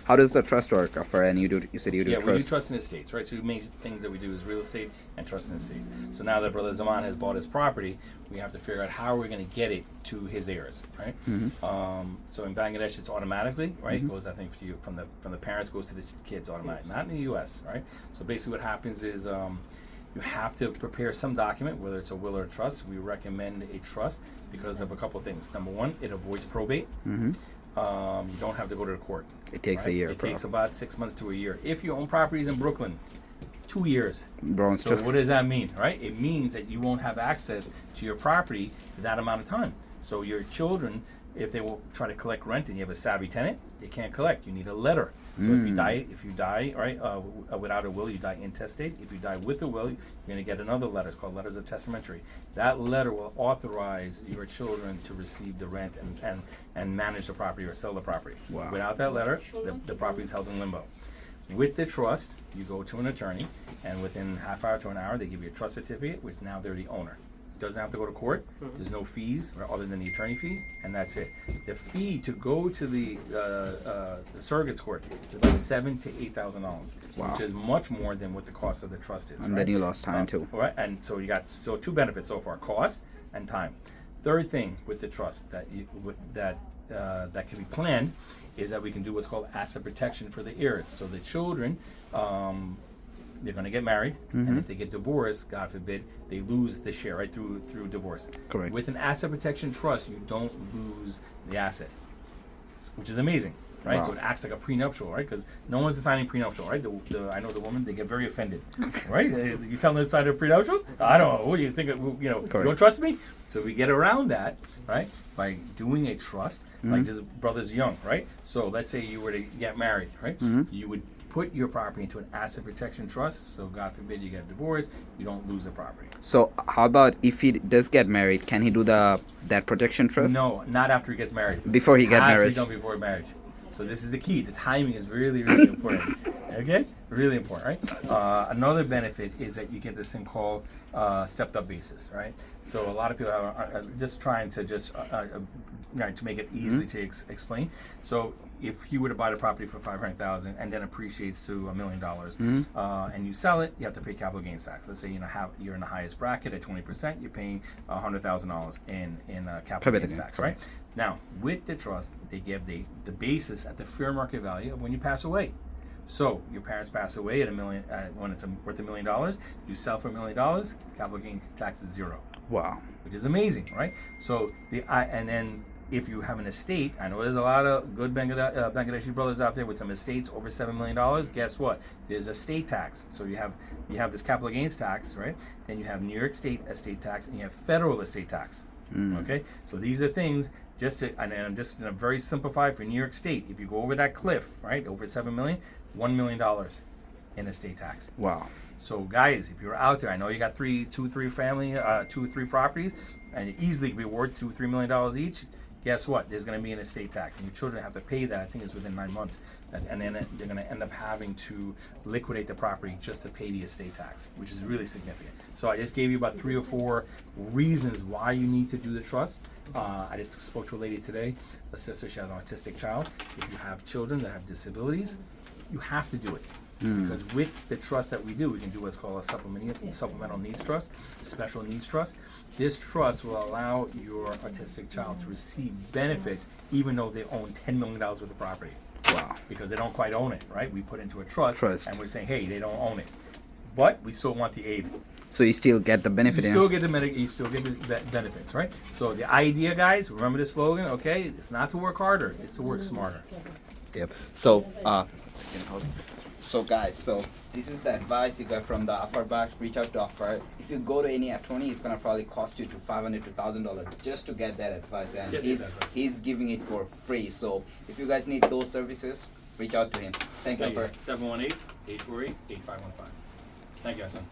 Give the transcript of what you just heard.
How does the trust work? For and you said you do Yeah, we do trust. trust in estates, right? So the main things that we do is real estate and trust in estates. So now that Brother Zaman has bought his property, we have to figure out how we're going to get it to his heirs, right? So in Bangladesh, it's automatically, right? It goes, I think, from the parents goes to the kids automatically, not in the U.S., right? So basically, what happens is you have to prepare some document, whether it's a will or a trust. We recommend a trust because of a couple of things. Number one, it avoids probate. You don't have to go to the court. It takes a right? year. It takes about 6 months to a year. If you own properties in Brooklyn, 2 years. Bronze So too. what does that mean, right? It means that you won't have access to your property for that amount of time. So your children, if they will try to collect rent and you have a savvy tenant, they can't collect. You need a letter. So if you die, right, without a will, you die intestate. If you die with a will, you're going to get another letter. It's called letters of testamentary. That letter will authorize your children to receive the rent and manage the property or sell the property. Wow. Without that letter, the property is held in limbo. With the trust, you go to an attorney, and within half hour to an hour, they give you a trust certificate, which now they're the owner. Doesn't have to go to court. There's no fees other than the attorney fee, and that's it. The fee to go to the surrogate's court is about $7,000 to $8,000, Wow. which is much more than what the cost of the trust is. And right? then you lost time too. Right, and so you got two benefits so far: cost and time. Third thing with the trust that can be planned is that we can do what's called asset protection for the heirs. So the children, they're going to get married, and if they get divorced, God forbid, they lose the share right through divorce. Correct. With an asset protection trust, you don't lose the asset, which is amazing, right? Wow. So it acts like a prenuptial, right? Because no one's signing prenuptial, right? I know the woman; they get very offended, right? You tell them to sign a prenuptial? I don't know. What do you think? You don't trust me? So we get around that, right? By doing a trust, like this brother's young, right? So let's say you were to get married, right? You would put your property into an asset protection trust, so God forbid you get a divorce, you don't lose the property. So how about if he does get married? Can he do that protection trust? No, not after he gets married. Before he gets Has to married. be done before marriage. So this is the key. The timing is really, really important. Okay, really important, right? Another benefit is that you get this thing called stepped up basis, right? So a lot of people are just trying to to make it easy to explain. So if you were to buy the property for $500,000 and then appreciates to $1 million, and you sell it, you have to pay capital gains tax. Let's say you're in the highest bracket at 20%, you're paying $100,000 in capital gains tax, right? Now with the trust, they give the basis at the fair market value of when you pass away. So your parents pass away at $1 million when it's worth $1 million. You sell for $1 million, capital gains tax is zero. Wow. Which is amazing, right? So and then if you have an estate, I know there's a lot of good Bangladeshi brothers out there with some estates over $7 million. Guess what? There's estate tax. So you have this capital gains tax, right? Then you have New York State estate tax, and you have federal estate tax. Okay, so these are things and I'm just very simplified for New York State. If you go over that cliff, right, over $7 million, $1 million in estate tax. Wow. So guys, if you're out there, I know you got two or three properties, and you easily be worth $2 or $3 million each. Guess what? There's going to be an estate tax, and your children have to pay that. I think it's within 9 months, and then they're going to end up having to liquidate the property just to pay the estate tax, which is really significant. So I just gave you about 3 or 4 reasons why you need to do the trust. I just spoke to a lady today, a sister. She has an autistic child. If you have children that have disabilities, you have to do it. Because with the trust that we do, we can do what's called a supplemental needs trust, special needs trust. This trust will allow your autistic child to receive benefits even though they own $10 million worth of property. Wow. Because they don't quite own it, right? We put into a trust. And we're saying, hey, they don't own it. But we still want the aid. So you still get the benefit. You still get the benefits, right? So the idea, guys, remember the slogan, okay? It's not to work harder, it's to work smarter. Yep. So guys, this is the advice you got from the Afar Bash. Reach out to Afar. If you go to any attorney, it's gonna probably cost you to $500 to $1,000 just to get that advice, and he's giving it for free. So if you guys need those services, reach out to him. Thank you, Afar. 718-848-8515. Thank you, Hassan.